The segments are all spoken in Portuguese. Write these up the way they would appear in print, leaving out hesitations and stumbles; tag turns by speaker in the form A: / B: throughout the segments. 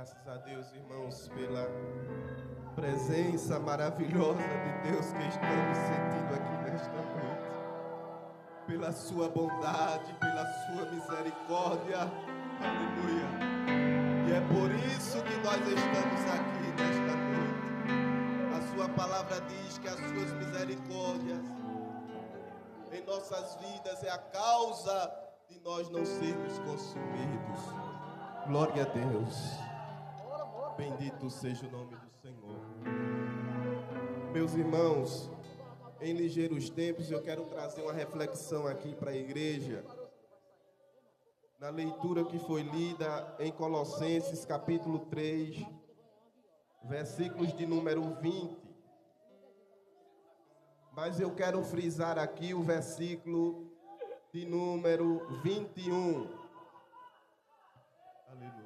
A: Graças a Deus, irmãos, pela presença maravilhosa de Deus que estamos sentindo aqui nesta noite. Pela sua bondade, pela sua misericórdia. Aleluia. E é por isso que nós estamos aqui nesta noite. A sua palavra diz que as suas misericórdias em nossas vidas é a causa de nós não sermos consumidos. Glória a Deus. Bendito seja o nome do Senhor. Meus irmãos, em ligeiros tempos eu quero trazer uma reflexão aqui para a igreja. Na leitura que foi lida em Colossenses capítulo 3, versículos de número 20. Mas eu quero frisar aqui o versículo de número 21. Aleluia.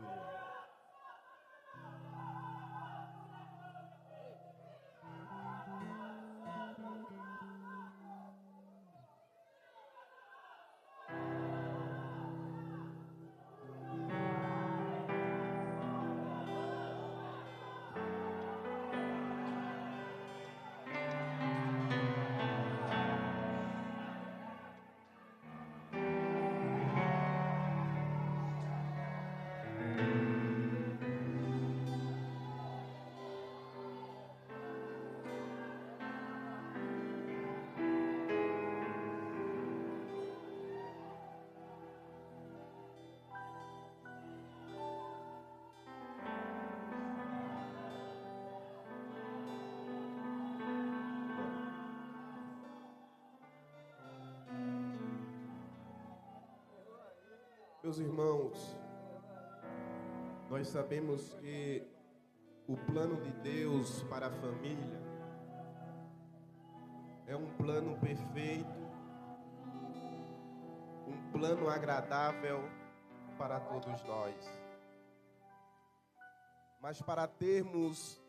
A: Meus irmãos, nós sabemos que o plano de Deus para a família é um plano perfeito, um plano agradável para todos nós. Mas para termos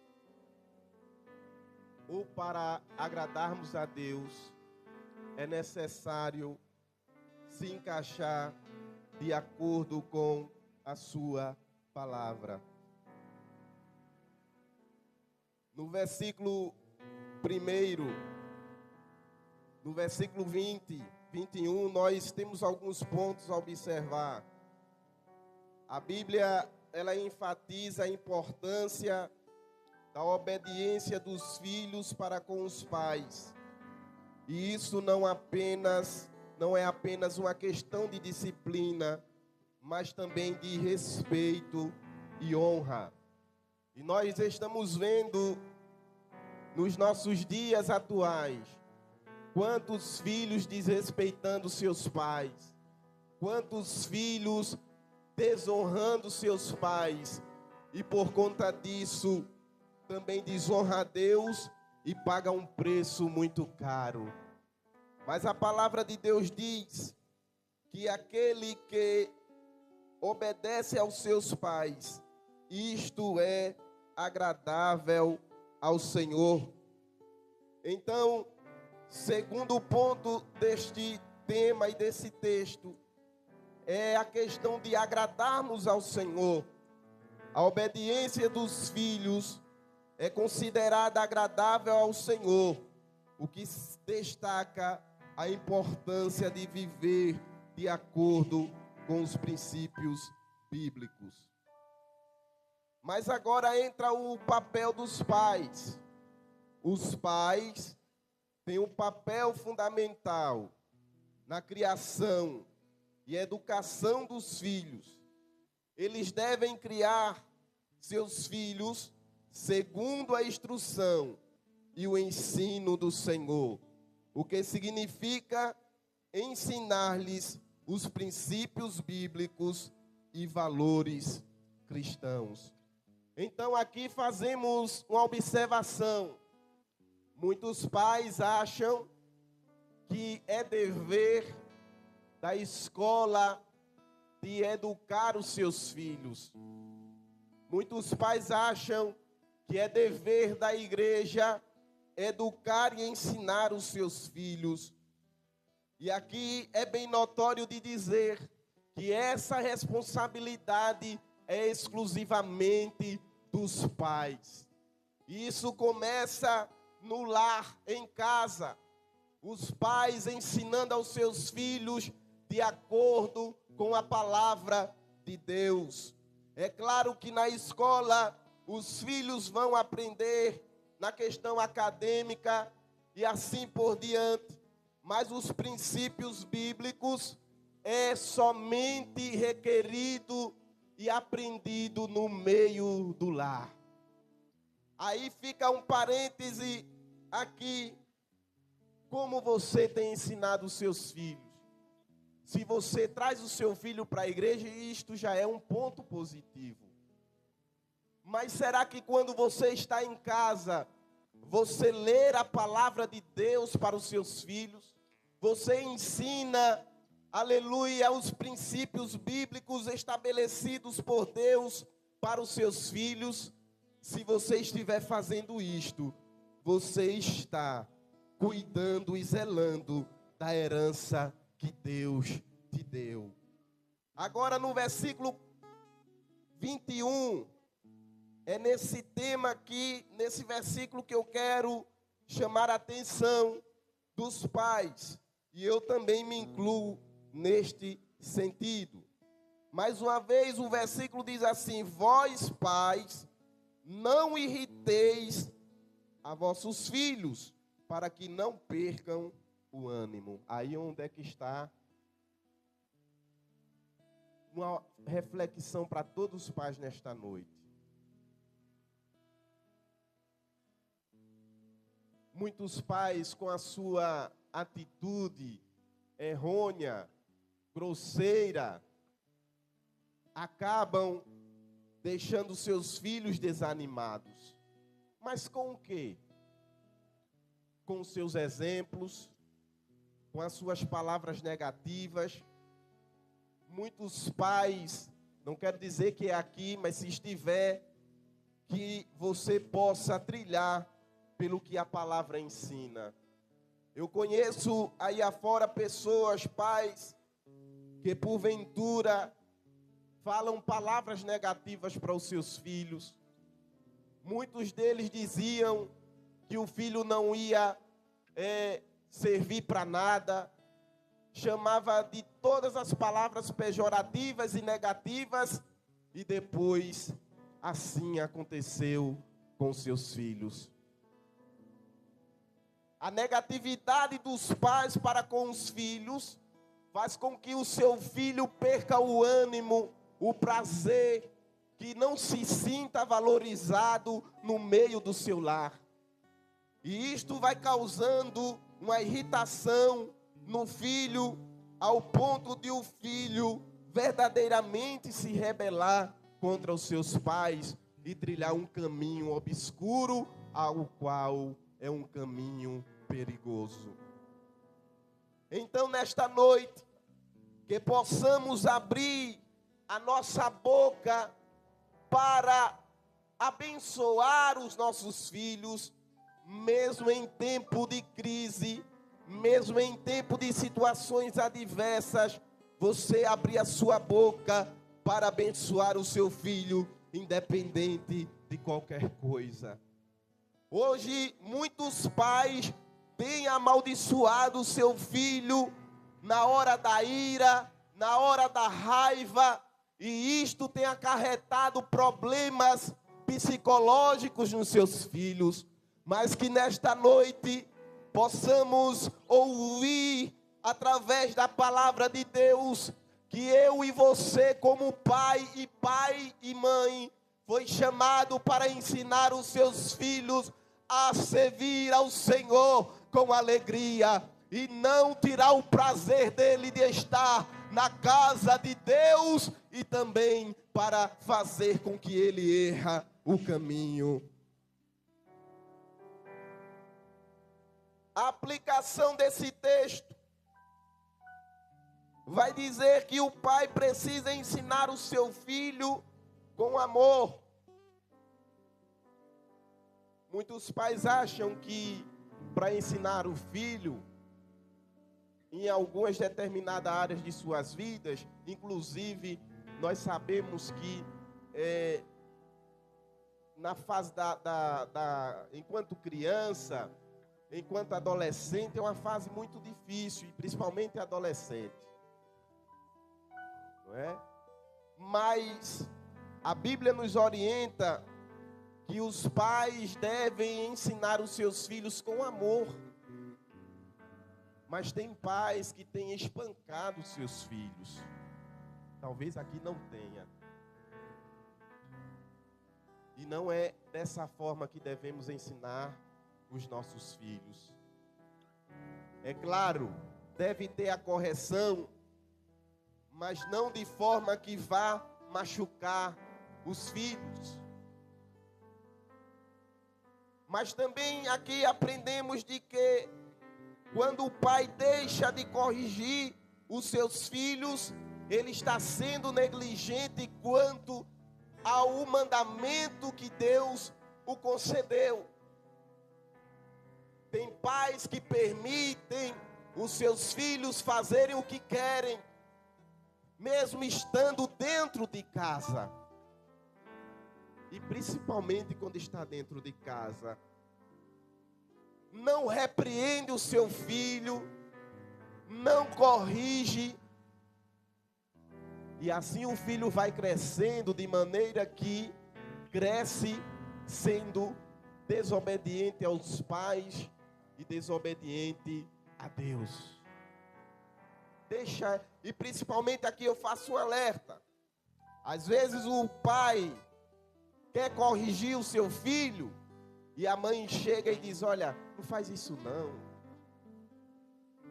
A: ou para agradarmos a Deus, é necessário se encaixar de acordo com a sua palavra. No versículo 1, no versículo 20, 21, nós temos alguns pontos a observar. A Bíblia, ela enfatiza a importância da obediência dos filhos para com os pais. E isso não é apenas uma questão de disciplina, mas também de respeito e honra. E nós estamos vendo nos nossos dias atuais quantos filhos desrespeitando seus pais, quantos filhos desonrando seus pais, e por conta disso também desonra a Deus e paga um preço muito caro. Mas a palavra de Deus diz que aquele que obedece aos seus pais, isto é agradável ao Senhor. Então, segundo ponto deste tema e desse texto, é a questão de agradarmos ao Senhor. A obediência dos filhos é considerada agradável ao Senhor, o que destaca a importância de viver de acordo com os princípios bíblicos. Mas agora entra o papel dos pais. Os pais têm um papel fundamental na criação e educação dos filhos. Eles devem criar seus filhos segundo a instrução e o ensino do Senhor, o que significa ensinar-lhes os princípios bíblicos e valores cristãos. Então aqui fazemos uma observação. Muitos pais acham que é dever da escola de educar os seus filhos. Muitos pais acham que é dever da igreja educar e ensinar os seus filhos. E aqui é bem notório de dizer que essa responsabilidade é exclusivamente dos pais. E isso começa no lar, em casa. Os pais ensinando aos seus filhos de acordo com a palavra de Deus. É claro que na escola os filhos vão aprender na questão acadêmica e assim por diante. Mas os princípios bíblicos é somente requerido e aprendido no meio do lar. Aí fica um parêntese aqui. Como você tem ensinado os seus filhos? Se você traz o seu filho para a igreja, isto já é um ponto positivo. Mas será que quando você está em casa, você lê a palavra de Deus para os seus filhos? Você ensina, aleluia, os princípios bíblicos estabelecidos por Deus para os seus filhos? Se você estiver fazendo isto, você está cuidando e zelando da herança que Deus te deu. Agora no versículo 21, é nesse tema aqui, nesse versículo que eu quero chamar a atenção dos pais. E eu também me incluo neste sentido. Mais uma vez o versículo diz assim: vós pais, não irriteis a vossos filhos, para que não percam o ânimo. Aí onde é que está uma reflexão para todos os pais nesta noite. Muitos pais, com a sua atitude errônea, grosseira, acabam deixando seus filhos desanimados. Mas com o quê? Com os seus exemplos, com as suas palavras negativas. Muitos pais, não quero dizer que é aqui, mas se estiver, que você possa trilhar pelo que a palavra ensina. Eu conheço aí afora pessoas, pais, que porventura falam palavras negativas para os seus filhos. Muitos deles diziam que o filho não ia servir para nada, chamava de todas as palavras pejorativas e negativas, e depois assim aconteceu com seus filhos. A negatividade dos pais para com os filhos faz com que o seu filho perca o ânimo, o prazer, que não se sinta valorizado no meio do seu lar. E isto vai causando uma irritação no filho, ao ponto de o filho verdadeiramente se rebelar contra os seus pais e trilhar um caminho obscuro, ao qual é um caminho perigoso. Então, nesta noite, que possamos abrir a nossa boca para abençoar os nossos filhos, mesmo em tempo de crise, mesmo em tempo de situações adversas, você abrir a sua boca para abençoar o seu filho, independente de qualquer coisa. Hoje, muitos pais têm amaldiçoado o seu filho na hora da ira, na hora da raiva, e isto tem acarretado problemas psicológicos nos seus filhos. Mas que nesta noite possamos ouvir através da palavra de Deus que eu e você, como pai e mãe, foi chamado para ensinar os seus filhos a servir ao Senhor com alegria e não tirar o prazer dele de estar na casa de Deus e também para fazer com que ele erra o caminho. A aplicação desse texto vai dizer que o pai precisa ensinar o seu filho com amor. Muitos pais acham que para ensinar o filho em algumas determinadas áreas de suas vidas, inclusive nós sabemos que na fase enquanto criança, enquanto adolescente, é uma fase muito difícil, e principalmente adolescente. Não é? Mas a Bíblia nos orienta que os pais devem ensinar os seus filhos com amor. Mas tem pais que têm espancado os seus filhos. Talvez aqui não tenha. E não é dessa forma que devemos ensinar os nossos filhos. É claro, deve ter a correção, mas não de forma que vá machucar os filhos. Mas também aqui aprendemos de que quando o pai deixa de corrigir os seus filhos, ele está sendo negligente quanto ao mandamento que Deus o concedeu. Tem pais que permitem os seus filhos fazerem o que querem, mesmo estando dentro de casa. E principalmente quando está dentro de casa, não repreende o seu filho, não corrige, e assim o filho vai crescendo de maneira que cresce sendo desobediente aos pais e desobediente a Deus. E principalmente aqui eu faço um alerta. Às vezes o pai quer corrigir o seu filho e a mãe chega e diz: olha, não faz isso não.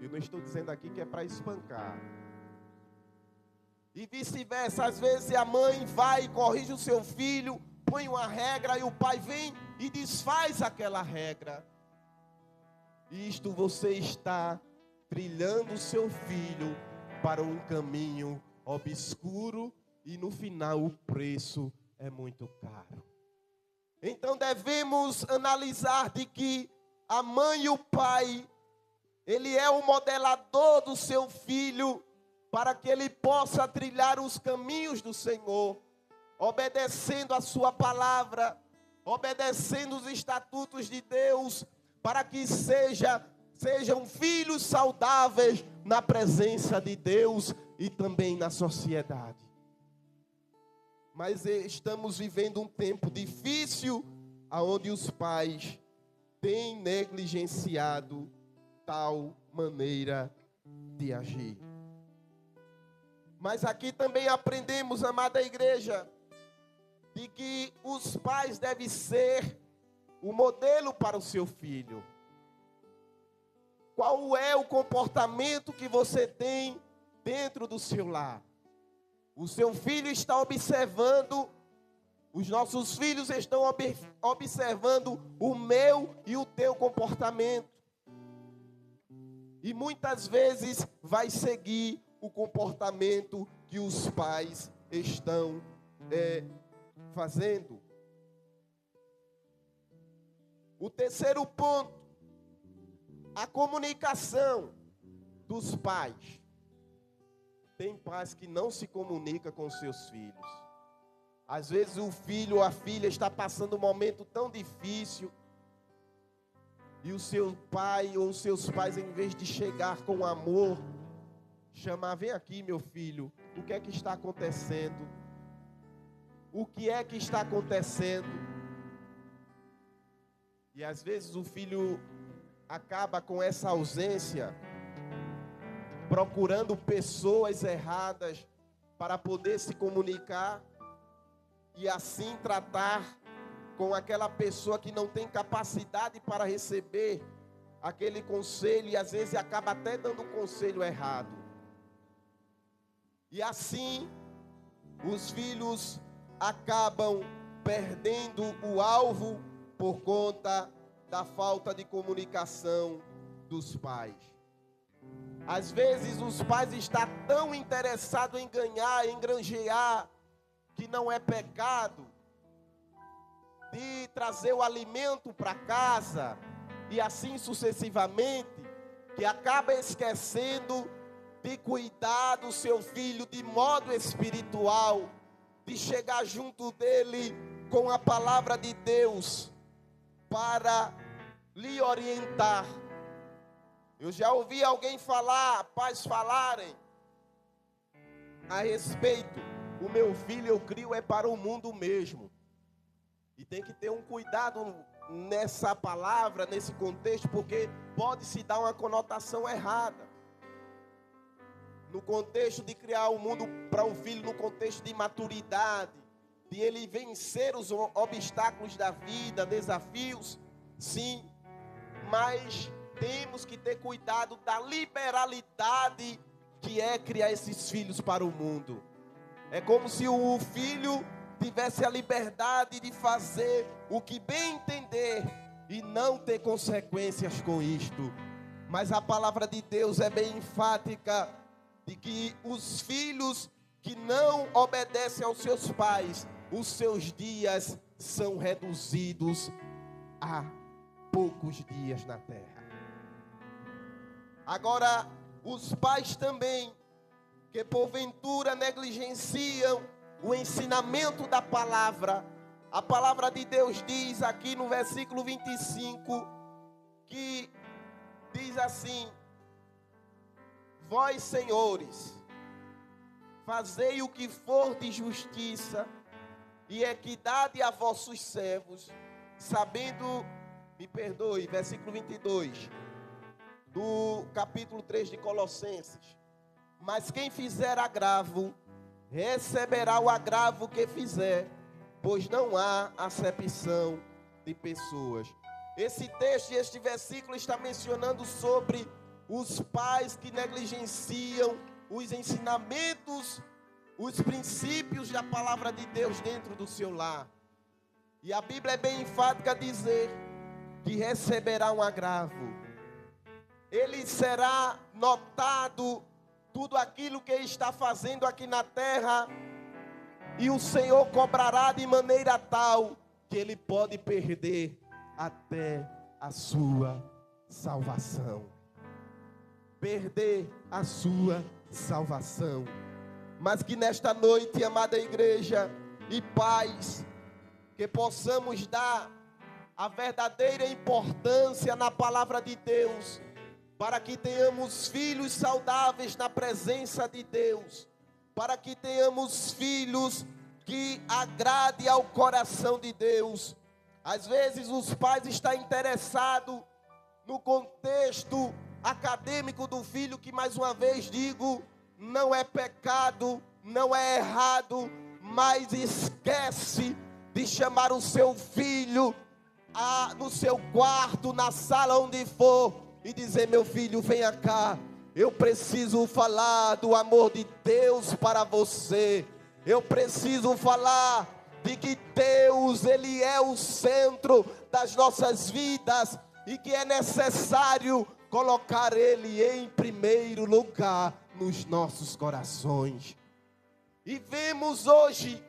A: Eu não estou dizendo aqui que é para espancar. E vice-versa, às vezes a mãe vai e corrige o seu filho, põe uma regra e o pai vem e desfaz aquela regra. Isto você está trilhando o seu filho para um caminho obscuro e no final o preço é muito caro. Então devemos analisar de que a mãe e o pai, ele é o modelador do seu filho para que ele possa trilhar os caminhos do Senhor, obedecendo a sua palavra, obedecendo os estatutos de Deus, para que sejam filhos saudáveis na presença de Deus e também na sociedade. Mas estamos vivendo um tempo difícil, onde os pais têm negligenciado tal maneira de agir. Mas aqui também aprendemos, amada igreja, de que os pais devem ser o modelo para o seu filho. Qual é o comportamento que você tem dentro do seu lar? O seu filho está observando, os nossos filhos estão observando o meu e o teu comportamento. E muitas vezes vai seguir o comportamento que os pais estão fazendo. O terceiro ponto, a comunicação dos pais. Tem pais que não se comunicam com seus filhos. Às vezes o filho ou a filha está passando um momento tão difícil e o seu pai ou os seus pais, em vez de chegar com amor, chamar: vem aqui, meu filho, o que é que está acontecendo? O que é que está acontecendo? E às vezes o filho acaba com essa ausência, procurando pessoas erradas para poder se comunicar e assim tratar com aquela pessoa que não tem capacidade para receber aquele conselho, e às vezes acaba até dando um conselho errado. E assim os filhos acabam perdendo o alvo por conta da falta de comunicação dos pais. Às vezes os pais estão tão interessados em ganhar, em granjear, que não é pecado, de trazer o alimento para casa, e assim sucessivamente, que acaba esquecendo de cuidar do seu filho de modo espiritual, de chegar junto dele com a palavra de Deus para lhe orientar. Eu já ouvi alguém falar, pais falarem a respeito: o meu filho eu crio é para o mundo mesmo. E tem que ter um cuidado nessa palavra, nesse contexto, porque pode se dar uma conotação errada. No contexto de criar o mundo para um filho, no contexto de maturidade, de ele vencer os obstáculos da vida, desafios, sim, mas temos que ter cuidado da liberalidade que é criar esses filhos para o mundo. É como se o filho tivesse a liberdade de fazer o que bem entender e não ter consequências com isto. Mas a palavra de Deus é bem enfática de que os filhos que não obedecem aos seus pais, os seus dias são reduzidos a poucos dias na terra. Agora, os pais também, que porventura negligenciam o ensinamento da palavra. A palavra de Deus diz aqui no versículo 25, que diz assim: vós, senhores, fazei o que for de justiça e equidade a vossos servos, sabendo, me perdoe, versículo 22, do capítulo 3 de Colossenses: mas quem fizer agravo, receberá o agravo que fizer, pois não há acepção de pessoas. Esse texto e este versículo está mencionando sobre os pais que negligenciam os ensinamentos, os princípios da palavra de Deus dentro do seu lar. E a Bíblia é bem enfática a dizer que receberá um agravo. Ele será notado tudo aquilo que está fazendo aqui na terra, e o Senhor cobrará de maneira tal que ele pode perder até a sua salvação. Perder a sua salvação. Mas que nesta noite, amada igreja e pais, que possamos dar a verdadeira importância na palavra de Deus, para que tenhamos filhos saudáveis na presença de Deus, para que tenhamos filhos que agradem ao coração de Deus. Às vezes os pais estão interessados no contexto acadêmico do filho, que mais uma vez digo, não é pecado, não é errado, mas esquece de chamar o seu filho no seu quarto, na sala, onde for, e dizer: meu filho, venha cá, eu preciso falar do amor de Deus para você. Eu preciso falar de que Deus, Ele é o centro das nossas vidas, e que é necessário colocar Ele em primeiro lugar nos nossos corações. E vemos hoje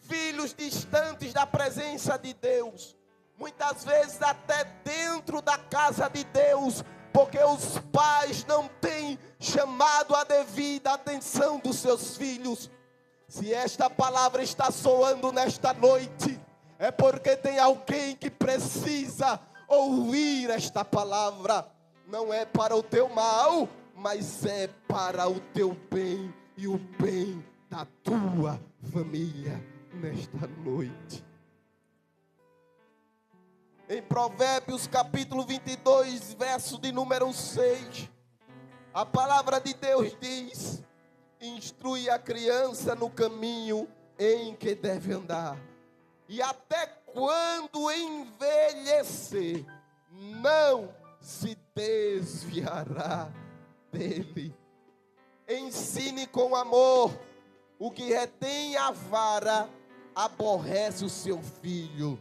A: filhos distantes da presença de Deus, muitas vezes até dentro da casa de Deus, porque os pais não têm chamado a devida atenção dos seus filhos. Se esta palavra está soando nesta noite, é porque tem alguém que precisa ouvir esta palavra. Não é para o teu mal, mas é para o teu bem e o bem da tua família nesta noite. Em Provérbios capítulo 22, verso de número 6, a palavra de Deus diz: instrui a criança no caminho em que deve andar, e até quando envelhecer, não se desviará dele. Ensine com amor, o que retém a vara aborrece o seu filho,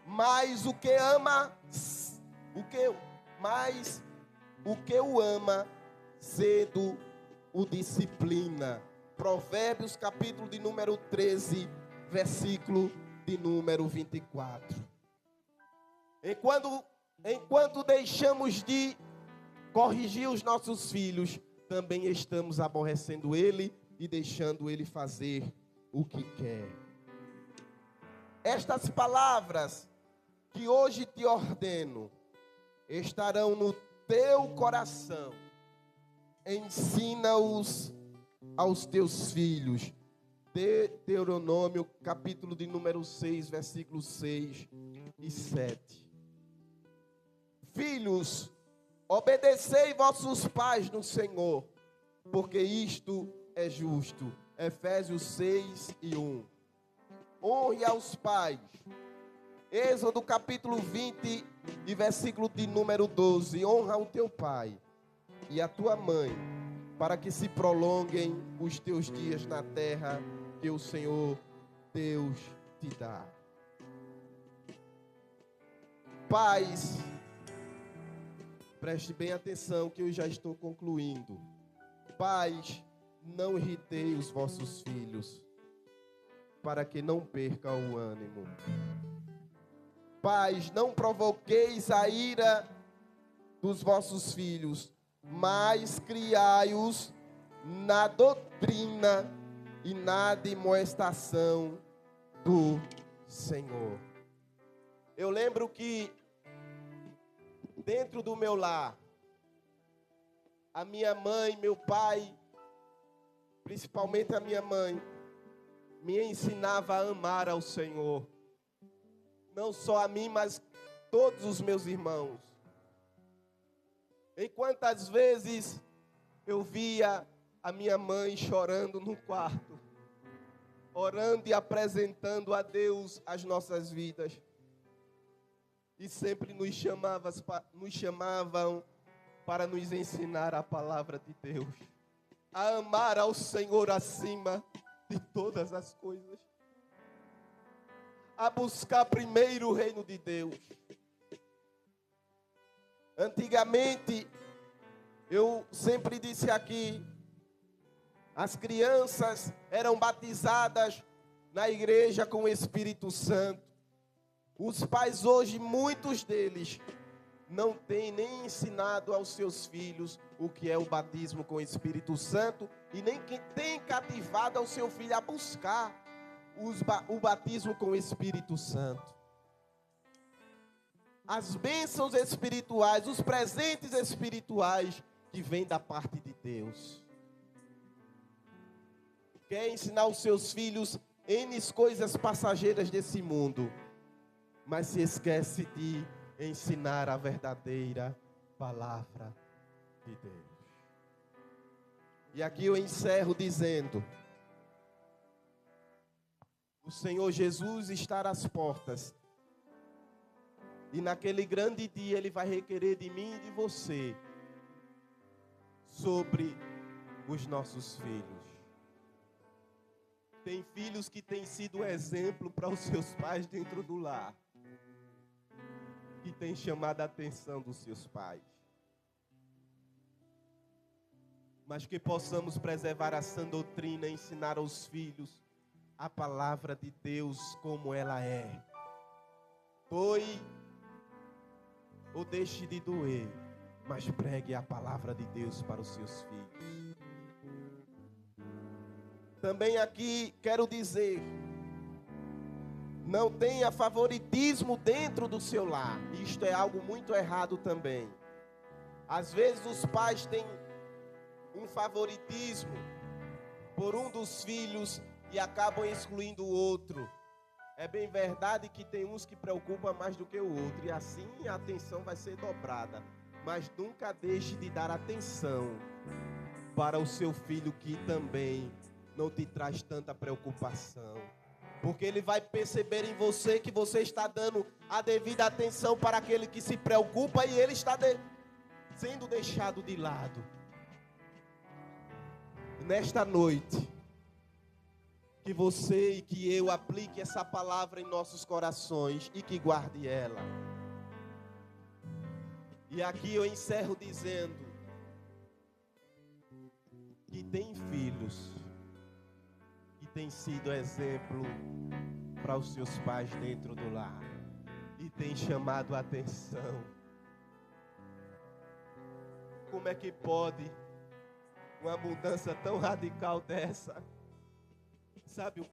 A: mas o que o ama, cedo o disciplina. Provérbios capítulo de número 13, versículo de número 24. Enquanto deixamos de corrigir os nossos filhos, também estamos aborrecendo ele e deixando ele fazer o que quer. Estas palavras que hoje te ordeno estarão no teu coração. Ensina-os aos teus filhos. Deuteronômio, capítulo de número 6, versículos 6 e 7. Filhos, obedecei vossos pais no Senhor, porque isto é justo. Efésios 6 e 1. Honre aos pais. Êxodo capítulo 20 e versículo de número 12. Honra o teu pai e a tua mãe, para que se prolonguem os teus dias na terra que o Senhor Deus te dá. Pais, preste bem atenção que eu já estou concluindo. Pais, não irritei os vossos filhos, para que não percam o ânimo. Pais, não provoqueis a ira dos vossos filhos, mas criai-os na doutrina e na demonstração do Senhor. Eu lembro que dentro do meu lar, a minha mãe, meu pai, principalmente a minha mãe, me ensinava a amar ao Senhor. Não só a mim, mas todos os meus irmãos. E quantas vezes eu via a minha mãe chorando no quarto, orando e apresentando a Deus as nossas vidas. E sempre nos chamavam para nos ensinar a palavra de Deus, a amar ao Senhor acima de todas as coisas, a buscar primeiro o reino de Deus. Antigamente, eu sempre disse aqui, as crianças eram batizadas na igreja com o Espírito Santo. Os pais hoje, muitos deles, não têm nem ensinado aos seus filhos o que é o batismo com o Espírito Santo e nem que tem cativado ao seu filho a buscar o batismo com o Espírito Santo. As bênçãos espirituais, os presentes espirituais que vêm da parte de Deus. Quer ensinar aos seus filhos N coisas passageiras desse mundo, mas se esquece de ensinar a verdadeira palavra de Deus. E aqui eu encerro dizendo: o Senhor Jesus está às portas. E naquele grande dia Ele vai requerer de mim e de você sobre os nossos filhos. Tem filhos que têm sido exemplo para os seus pais dentro do lar, que têm chamado a atenção dos seus pais. Mas que possamos preservar a sã doutrina e ensinar aos filhos a palavra de Deus como ela é. Doe ou deixe de doer, mas pregue a palavra de Deus para os seus filhos. Também aqui quero dizer, não tenha favoritismo dentro do seu lar. Isto é algo muito errado também. Às vezes os pais têm um favoritismo por um dos filhos e acabam excluindo o outro. É bem verdade que tem uns que preocupam mais do que o outro, e assim a atenção vai ser dobrada. Mas nunca deixe de dar atenção para o seu filho que também não te traz tanta preocupação. Porque ele vai perceber em você que você está dando a devida atenção para aquele que se preocupa e ele está sendo deixado de lado. Nesta noite, que você e que eu aplique essa palavra em nossos corações e que guarde ela. E aqui eu encerro dizendo que tem filhos que têm sido exemplo para os seus pais dentro do lar e tem chamado a atenção. Como é que pode uma mudança tão radical dessa? Sabe,